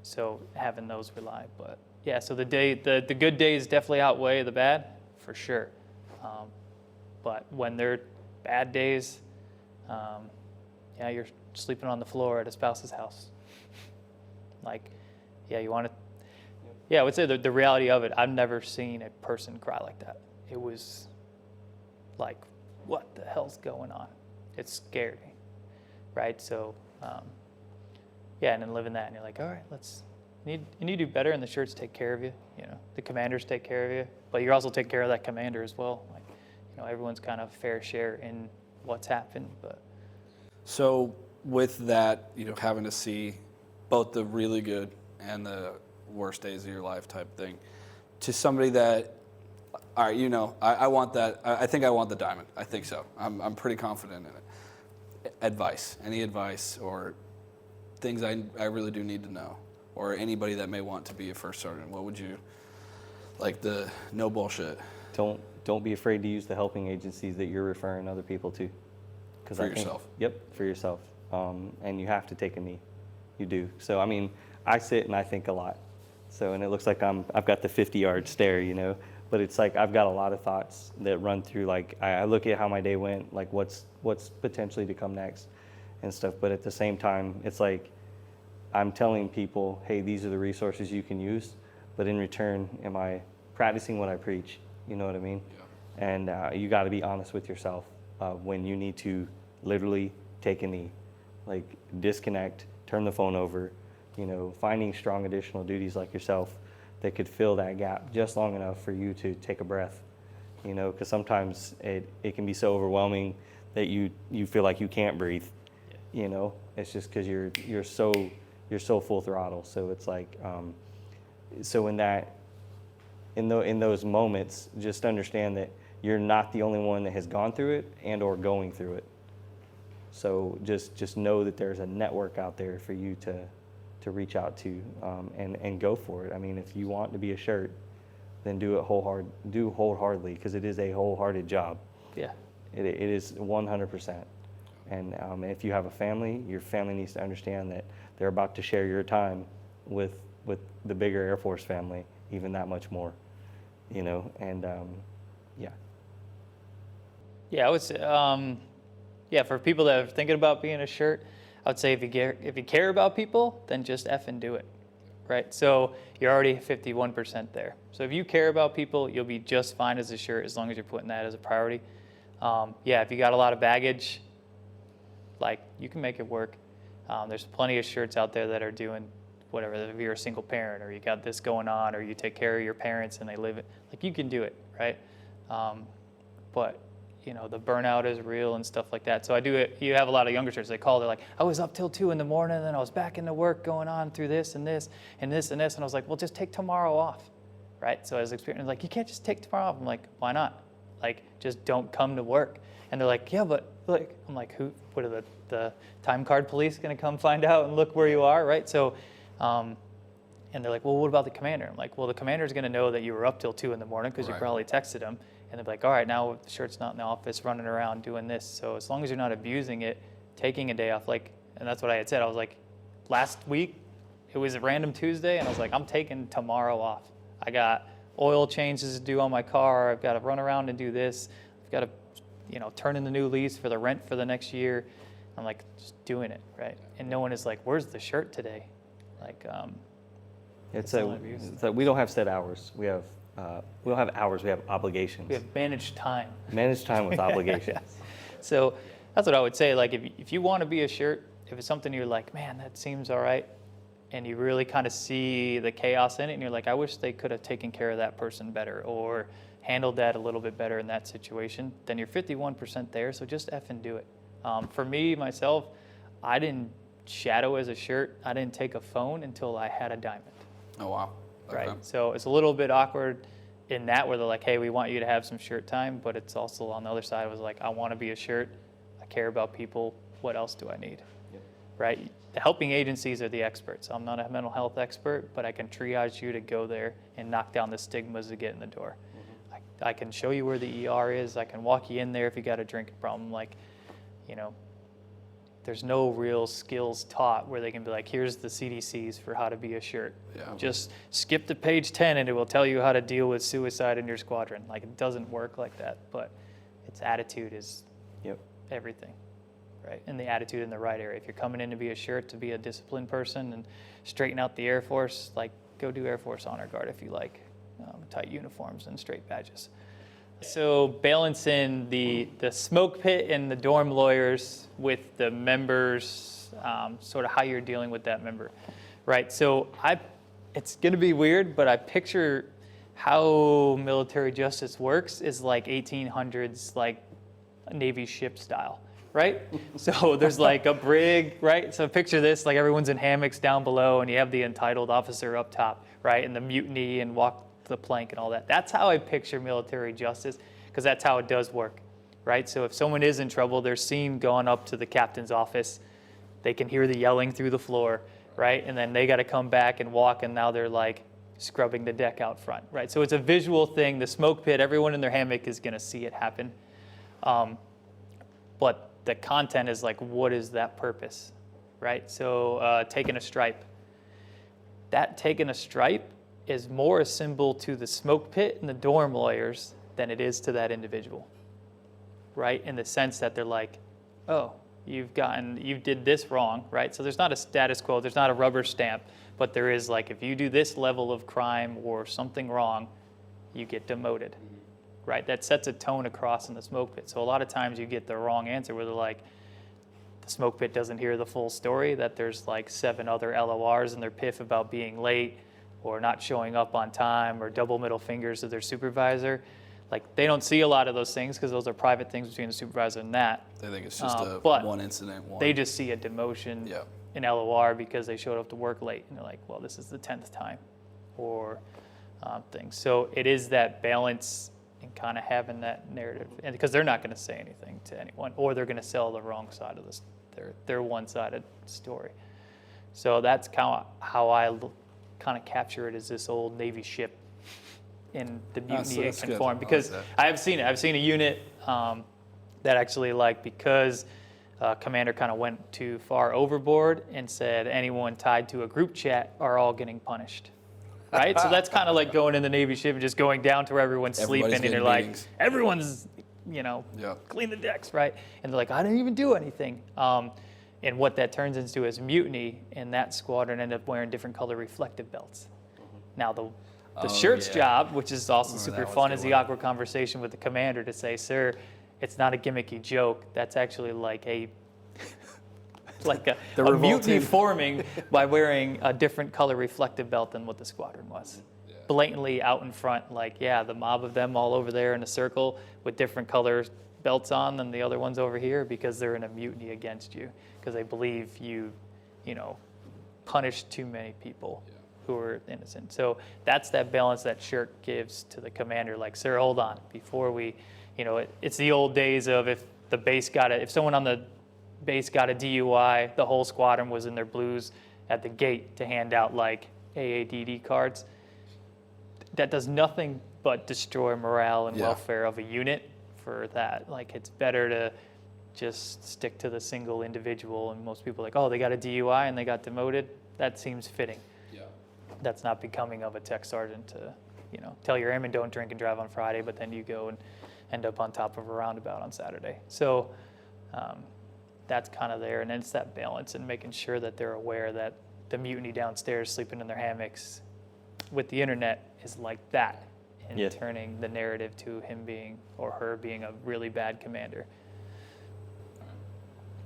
So having those rely, but yeah, so the good days definitely outweigh the bad, for sure. But when they're bad days, yeah, you're sleeping on the floor at a spouse's house. Like, yeah, you want to, yeah, I would say the reality of it, I've never seen a person cry like that. It was like, what the hell's going on? It scared me, right? So, yeah, and then living that, and you're like, all right, you need to do better, and the Shirts take care of you. You know, the commanders take care of you, but you also take care of that commander as well. Like, you know, everyone's kind of fair share in what's happened. But so with that, you know, having to see both the really good and the worst days of your life type thing, to somebody that, all right, you know, I want that. I think I want the diamond. I think so. I'm pretty confident in it. Advice, any advice or things I really do need to know, or anybody that may want to be a first sergeant, what would you, like, the no bullshit? Don't be afraid to use the helping agencies that you're referring other people to. For yourself. Yep, for yourself. And you have to take a knee. You do. So, I mean, I sit and I think a lot. So, and it looks like I've got the 50-yard stare, you know, but it's like I've got a lot of thoughts that run through. Like, I look at how my day went, like what's potentially to come next and stuff. But at the same time, it's like I'm telling people, hey, these are the resources you can use. But in return, am I practicing what I preach? You know what I mean? Yeah. And you got to be honest with yourself when you need to literally take a knee. like disconnect, turn the phone over, finding strong additional duties like yourself that could fill that gap just long enough for you to take a breath, because sometimes it can be so overwhelming that you feel like you can't breathe, it's just because you're so full throttle. So it's like, so in those moments, just understand that you're not the only one that has gone through it and or going through it. So just know that there's a network out there for you to reach out to, and go for it. I mean, if you want to be a shirt, then do wholeheartedly, because it is a wholehearted job. Yeah. It is 100%. And if you have a family, your family needs to understand that they're about to share your time with the bigger Air Force family, even that much more, and yeah. Yeah, I would say, for people that are thinking about being a shirt, I would say if you care about people, then just effing do it, right? So you're already 51% there. So if you care about people, you'll be just fine as a shirt as long as you're putting that as a priority. If you got a lot of baggage, like, you can make it work. There's plenty of shirts out there that are doing whatever. If you're a single parent, or you got this going on, or you take care of your parents and they live it, like, you can do it, right? But the burnout is real and stuff like that. So I do it. You have a lot of younger shirts. They're like, I was up till 2 a.m, and then I was back into work going on through this and this and this and this. And I was like, well, just take tomorrow off, right? So I was experiencing, like, you can't just take tomorrow off. I'm like, why not? Like, just don't come to work. And they're like, yeah, but like, I'm like, what are the time card police going to come find out and look where you are, right? So, and they're like, well, what about the commander? I'm like, well, the commander's going to know that you were up till 2 a.m. because you probably texted him. And they're like, all right, now the shirt's not in the office, running around doing this. So as long as you're not abusing it, taking a day off, like, and that's what I had said. I was like, last week, it was a random Tuesday, and I was like, I'm taking tomorrow off. I got oil changes to do on my car. I've got to run around and do this. I've got to, turn in the new lease for the rent for the next year. I'm like, just doing it, right? And no one is like, where's the shirt today? Like, it's like we don't have set hours. We don't have hours. We have obligations. We have managed time. Managed time with obligations. Yeah. So that's what I would say. Like, if you want to be a shirt, if it's something you're like, man, that seems all right, and you really kind of see the chaos in it, and you're like, I wish they could have taken care of that person better, or handled that a little bit better in that situation, then you're 51% there. So just effing do it. For me, myself, I didn't shadow as a shirt. I didn't take a phone until I had a diamond. Oh, wow. Okay. Right. So it's a little bit awkward in that, where they're like, hey, we want you to have some shirt time, but it's also on the other side, it was like, I want to be a shirt. I care about people. What else do I need? Yep. Right. The helping agencies are the experts. I'm not a mental health expert, but I can triage you to go there and knock down the stigmas to get in the door. Mm-hmm. I can show you where the ER is. I can walk you in there if you got a drinking problem. Like, there's no real skills taught where they can be like, here's the CDCs for how to be a shirt. Yeah. Just skip to page 10 and it will tell you how to deal with suicide in your squadron. Like, it doesn't work like that, but its attitude is everything, right? And the attitude in the right area. If you're coming in to be a shirt, to be a disciplined person and straighten out the Air Force, like, go do Air Force Honor Guard if you like, tight uniforms and straight badges. So balancing the smoke pit and the dorm lawyers with the members, sort of how you're dealing with that member, right? So it's going to be weird, but I picture how military justice works is like 1800s, like Navy ship style, right? So there's like a brig, right? So picture this, like everyone's in hammocks down below, and you have the entitled officer up top, right? And the mutiny and walk the plank and all that. That's how I picture military justice, because that's how it does work, right? So if someone is in trouble, they're seen going up to the captain's office. They can hear the yelling through the floor, right? And then they got to come back and walk, and now they're like scrubbing the deck out front, right? So it's a visual thing. The smoke pit, everyone in their hammock is going to see it happen. But the content is like, what is that purpose, right? So taking a stripe. That taking a stripe is more a symbol to the smoke pit and the dorm lawyers than it is to that individual, right? In the sense that they're like, oh, you did this wrong, right? So there's not a status quo, there's not a rubber stamp, but there is like, if you do this level of crime or something wrong, you get demoted, right? That sets a tone across in the smoke pit. So a lot of times you get the wrong answer where they're like, the smoke pit doesn't hear the full story, that there's like 7 other LORs in their PIF about being late or not showing up on time or double middle fingers to their supervisor. Like, they don't see a lot of those things because those are private things between the supervisor and that. They think it's just but one incident. They just see a demotion in LOR because they showed up to work late. And they're like, well, this is the 10th time or things. So it is that balance and kind of having that narrative. And because they're not going to say anything to anyone, or they're going to sell the wrong side of this, their one-sided story. So that's kind of how I kind of capture it as this old Navy ship in the mutiny it can form. Because I have seen it. I've seen a unit that actually, like, because commander kind of went too far overboard and said anyone tied to a group chat are all getting punished. Right? So that's kind of like going in the Navy ship and just going down to where everyone's sleeping and they're like, everyone's, clean the decks, right? And they're like, I didn't even do anything. And what that turns into is mutiny, and that squadron ended up wearing different color reflective belts. Now the shirt's job, which is also super fun, is the awkward conversation with the commander to say, sir, it's not a gimmicky joke. That's actually like a mutiny forming by wearing a different color reflective belt than what the squadron was. Yeah. Blatantly out in front, like, the mob of them all over there in a circle with different color belts on than the other ones over here because they're in a mutiny against you because they believe you punished too many people who are innocent. So that's that balance that shirt gives to the commander. Like, sir, hold on. Before we, it's the old days of if someone on the base got a DUI, the whole squadron was in their blues at the gate to hand out like AADD cards. That does nothing but destroy morale and welfare of a unit for that. Like, it's better to just stick to the single individual, and most people are like, oh, they got a DUI and they got demoted. That seems fitting. Yeah. That's not becoming of a tech sergeant to, tell your airmen don't drink and drive on Friday, but then you go and end up on top of a roundabout on Saturday. So that's kind of there, and it's that balance and making sure that they're aware that the mutiny downstairs sleeping in their hammocks with the internet is like that, and turning the narrative to him being or her being a really bad commander.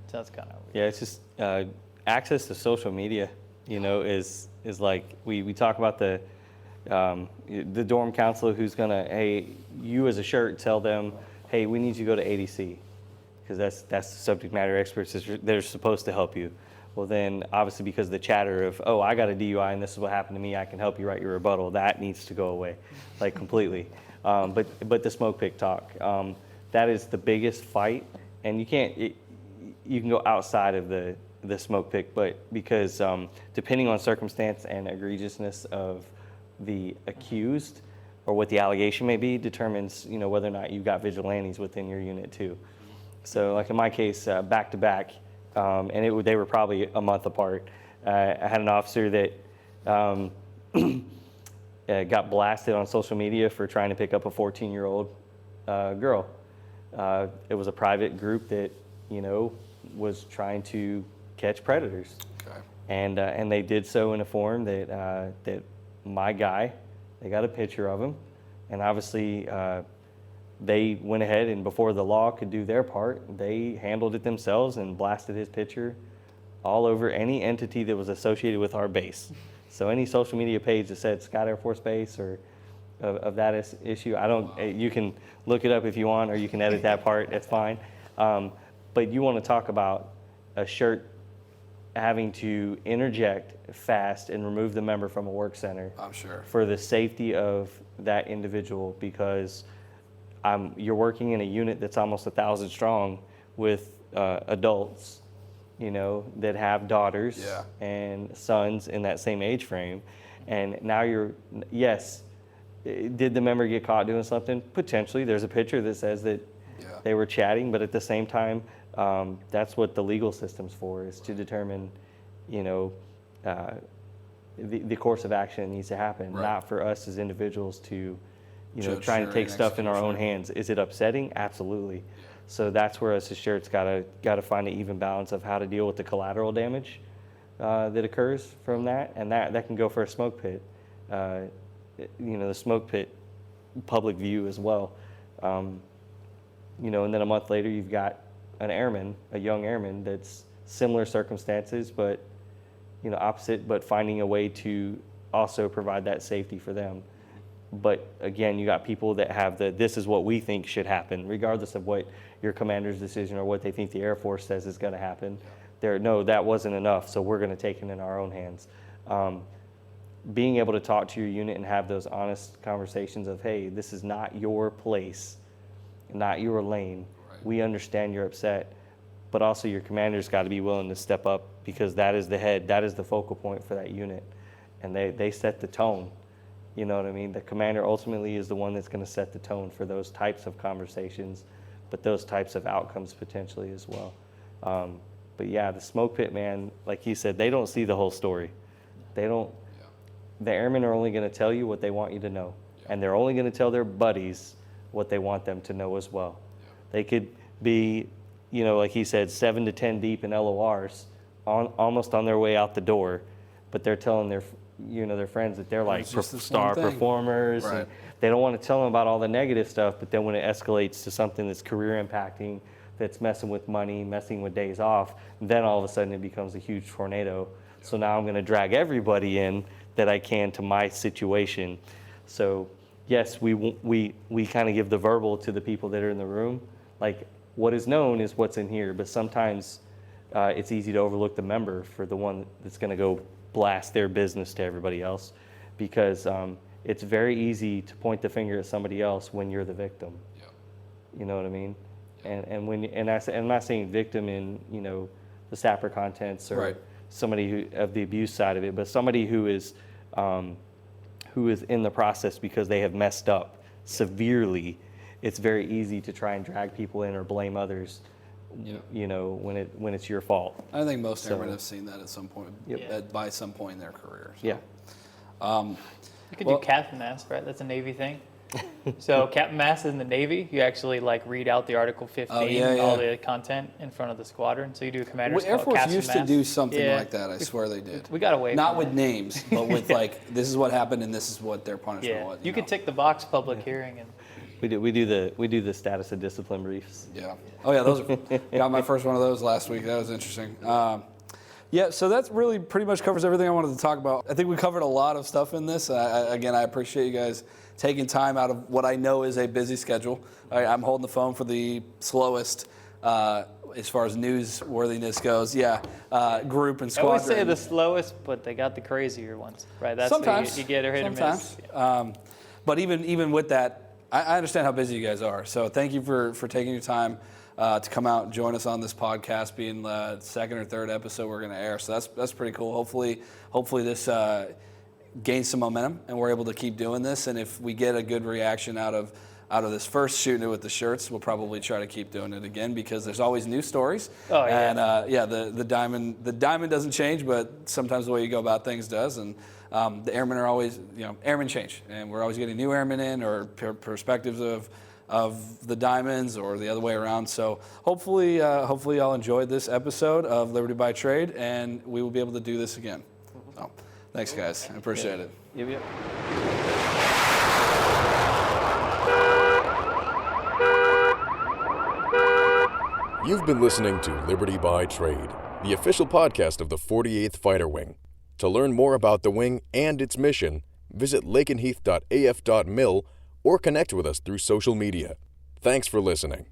So that's kind of it's just access to social media. Is like we talk about the dorm counselor who's gonna, hey, you as a shirt tell them, hey, we need you to go to ADC. Because that's the subject matter experts they're supposed to help you. Well, then obviously because of the chatter of, oh, I got a DUI and this is what happened to me, I can help you write your rebuttal, that needs to go away, like completely. But the smoke pick talk, that is the biggest fight, and you can go outside of the smoke pick, but because depending on circumstance and egregiousness of the accused or what the allegation may be determines whether or not you got vigilantes within your unit too. So, like in my case, back to back, and they were probably a month apart. I had an officer that got blasted on social media for trying to pick up a 14-year-old girl. It was a private group that was trying to catch predators, and they did so in a form that my guy, they got a picture of him, and obviously. They went ahead and before the law could do their part, they handled it themselves and blasted his picture all over any entity that was associated with our base. So any social media page that said Scott Air Force Base or of that issue, you can look it up if you want, or you can edit that part, that's fine. But you want to talk about a shirt having to interject fast and remove the member from a work center. I'm sure. For the safety of that individual, because you're working in a unit that's almost 1,000 strong with adults, that have daughters and sons in that same age frame. And now did the member get caught doing something? Potentially. There's a picture that says that they were chatting, but at the same time, that's what the legal system's for, is to determine, the course of action that needs to happen, not for us as individuals to trying to take stuff in our own hands. Is it upsetting? Absolutely. Yeah. So that's where us as shirts got to find an even balance of how to deal with the collateral damage that occurs from that, and that can go for a smoke pit. The smoke pit public view as well. And then a month later you've got a young airman that's similar circumstances, but opposite, but finding a way to also provide that safety for them. But again, you got people that have this is what we think should happen, regardless of what your commander's decision or what they think the Air Force says is going to happen. No, that wasn't enough, so we're going to take it in our own hands. Being able to talk to your unit and have those honest conversations of, hey, this is not your place, not your lane. Right. We understand you're upset, but also your commander's got to be willing to step up, because that is the head, that is the focal point for that unit. And they set the tone. You know what I mean? The commander ultimately is the one that's going to set the tone for those types of conversations, but those types of outcomes potentially as well. But yeah, the smoke pit, man, like he said, they don't see the whole story. They don't. Yeah. The airmen are only going to tell you what they want you to know. Yeah. And they're only going to tell their buddies what they want them to know as well. Yeah. They could be, like he said, 7 to 10 deep in LORs, almost on their way out the door, but they're telling their friends that they're like star performers. Right. And they don't want to tell them about all the negative stuff, but then when it escalates to something that's career impacting, that's messing with money, messing with days off, then all of a sudden it becomes a huge tornado. Yeah. So now I'm going to drag everybody in that I can to my situation. So yes, we kind of give the verbal to the people that are in the room. Like, what is known is what's in here, but sometimes it's easy to overlook the member for the one that's going to go blast their business to everybody else, because it's very easy to point the finger at somebody else when you're the victim. Yeah. You know what I mean? Yeah. I'm not saying victim in the sapper contents or right. somebody who of the abuse side of it, but somebody who is in the process because they have messed up severely. It's very easy to try and drag people in or blame others. Yeah. When it's your fault. I think most airmen have seen that at some point, by some point in their career. So. Yeah. You could do captain mast, right? That's a Navy thing. So captain mast in the Navy, you actually read out the Article 15 and all the content in front of the squadron. So you do a commander's Air Force captain used mast. to do something like that. I swear they did. We got away Not from with it. names, but with this is what happened and this is what their punishment was. You could tick the box public hearing and. We do the status of discipline briefs. Yeah. Oh yeah, those got my first one of those last week. That was interesting. So that's really pretty much covers everything I wanted to talk about. I think we covered a lot of stuff in this. Again, I appreciate you guys taking time out of what I know is a busy schedule. I'm holding the phone for the slowest as far as newsworthiness goes. Group and squadron. I always say the slowest, but they got the crazier ones, right? That's sometimes you get a hit or miss. But even with that, I understand how busy you guys are. So thank you for taking your time to come out and join us on this podcast, being the second or third episode we're going to air. So that's pretty cool. Hopefully this gains some momentum and we're able to keep doing this. And if we get a good reaction out of this first Shooting It with the shirts, we'll probably try to keep doing it again, because there's always new stories. Oh yeah. And the diamond doesn't change, but sometimes the way you go about things does. And the airmen are always, airmen change, and we're always getting new airmen in or perspectives of the diamonds or the other way around. So hopefully y'all enjoyed this episode of Liberty by Trade, and we will be able to do this again. So thanks, guys. I appreciate it. Yep. You've been listening to Liberty by Trade, the official podcast of the 48th Fighter Wing. To learn more about the wing and its mission, visit lakenheath.af.mil or connect with us through social media. Thanks for listening.